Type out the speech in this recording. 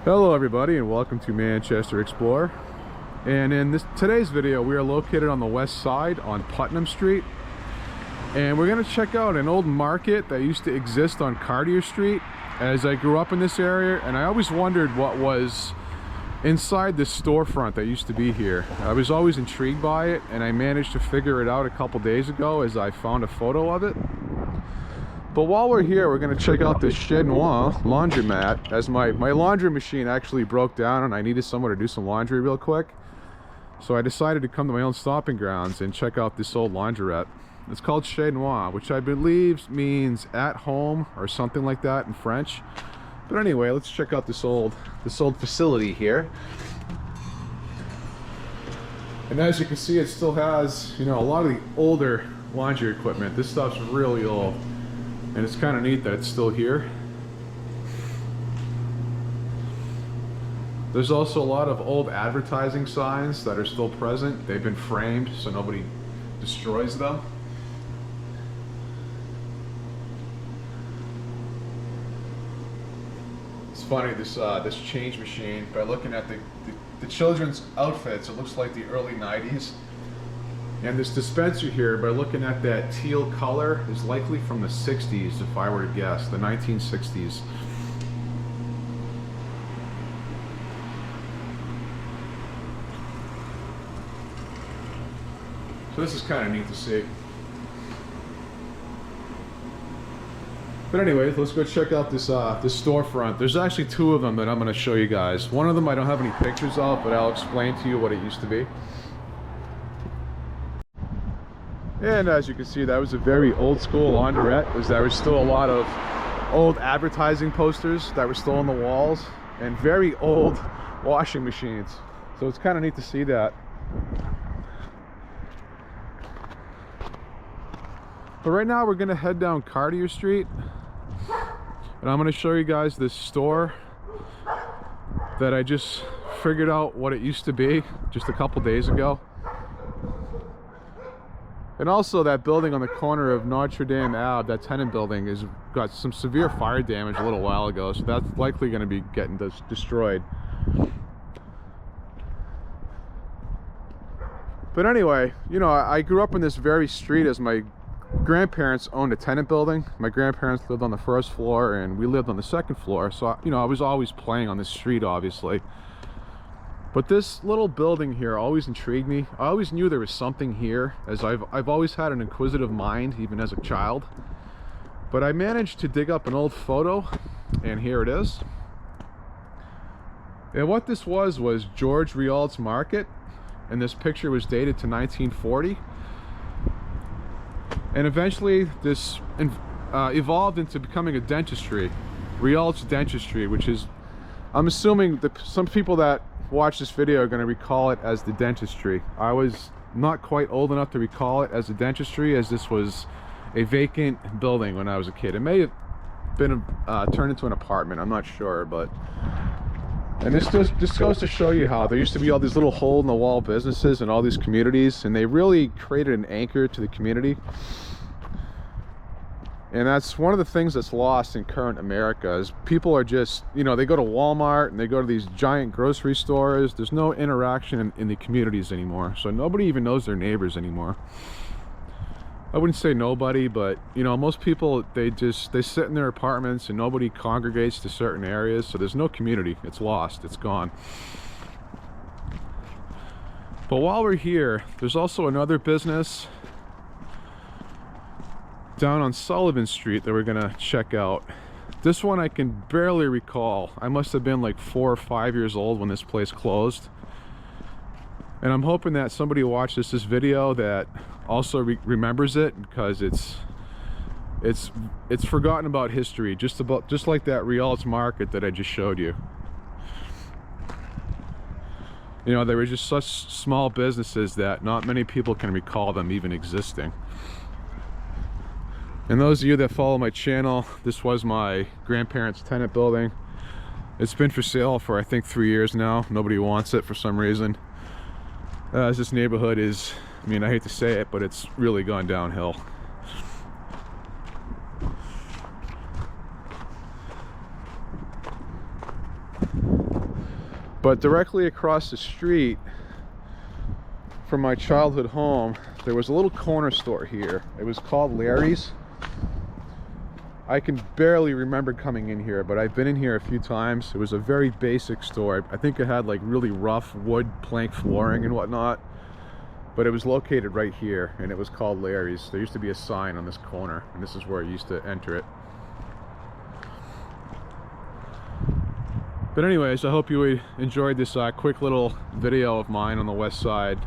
Hello everybody and welcome to Manchester Explorer. And in today's video we are located on the west side on Putnam Street, and we're going to check out an old market that used to exist on Cartier Street. As I grew up in this area, and I always wondered what was inside this storefront that used to be here. I was always intrigued by it, and I managed to figure it out a couple days ago as I found a photo of it. But while we're here, we're going to check out this Chez-Nous Laundromat, as my laundry machine actually broke down and I needed somewhere to do some laundry real quick. So I decided to come to my own stomping grounds and check out this old laundrette. It's called Chez-Nous, which I believe means at home or something like that in French. But anyway, let's check out this old facility here. And as you can see, it still has, a lot of the older laundry equipment. This stuff's really old. And it's kind of neat that it's still here. There's also a lot of old advertising signs that are still present. They've been framed so nobody destroys them. It's funny, this change machine, by looking at the children's outfits, it looks like the early 90s. And this dispenser here, by looking at that teal color, is likely from the 60s, if I were to guess, the 1960s. So this is kind of neat to see. But anyways, let's go check out this storefront. There's actually two of them that I'm going to show you guys. One of them I don't have any pictures of, but I'll explain to you what it used to be. And as you can see, that was a very old school laundrette, as there was still a lot of old advertising posters that were still on the walls, and very old washing machines. So it's kind of neat to see that. But right now we're going to head down Cartier Street, and I'm going to show you guys this store that I just figured out what it used to be just a couple days ago. And also that building on the corner of Notre Dame Ave, that tenant building, has got some severe fire damage a little while ago, so that's likely going to be getting destroyed. But anyway, I grew up in this very street, as my grandparents owned a tenant building. My grandparents lived on the first floor and we lived on the second floor, so I was always playing on this street, obviously. But this little building here always intrigued me. I always knew there was something here, as I've always had an inquisitive mind, even as a child. But I managed to dig up an old photo, and here it is. And what this was George Rialt's Market, and this picture was dated to 1940. And eventually this evolved into becoming a dentistry, Rialt's Dentistry, which is, I'm assuming that some people that watch this video are going to recall it as the dentistry. I was not quite old enough to recall it as a dentistry, as this was a vacant building when I was a kid. It may have been turned into an apartment, I'm not sure, but this goes to show you how there used to be all these little hole in the wall businesses in all these communities, and they really created an anchor to the community. And that's one of the things that's lost in current America, is people are just, they go to Walmart and they go to these giant grocery stores. There's no interaction in the communities anymore. So nobody even knows their neighbors anymore. I wouldn't say nobody, but most people, they sit in their apartments and nobody congregates to certain areas. So there's no community. It's lost. It's gone. But while we're here, there's also another business down on Sullivan Street that we're gonna check out. This one I can barely recall. I must have been like 4 or 5 years old when this place closed, and I'm hoping that somebody watches this video that also remembers it, because it's forgotten about history, just like that Rialt's Market that I just showed you. They were just such small businesses that not many people can recall them even existing. And those of you that follow my channel, this was my grandparents' tenant building. It's been for sale for I think 3 years now. Nobody wants it for some reason. As this neighborhood is, I hate to say it, but it's really gone downhill. But directly across the street from my childhood home, there was a little corner store here. It was called Larry's. I can barely remember coming in here, but I've been in here a few times. It was a very basic store. I think it had like really rough wood plank flooring and whatnot, but it was located right here, and it was called Larry's. There used to be a sign on this corner, and this is where I used to enter it. But anyways, I hope you enjoyed this quick little video of mine on the west side.